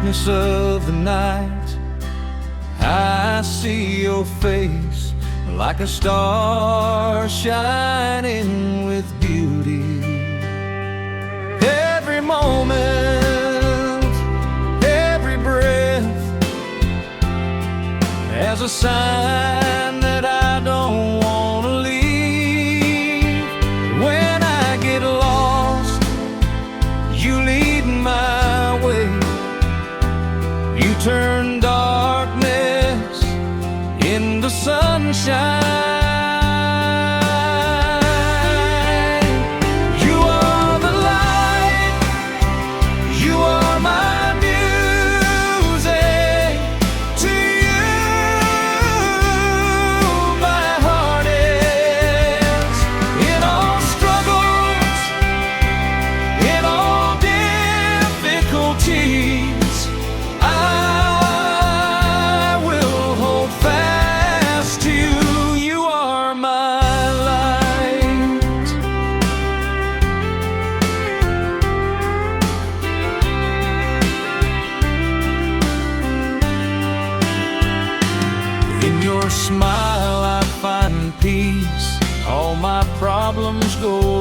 darkness of the night, I see your face like a star shining with beauty. Every moment, every breath, as a sign that I don't want to leave. When I get lost, you lead my way. You turn darkness into sunshine. You are the light, you are my music. To you my heart is. In all struggles, in all difficulties, I will hold fast to you. You are my light. In your smile I find peace. All my problems go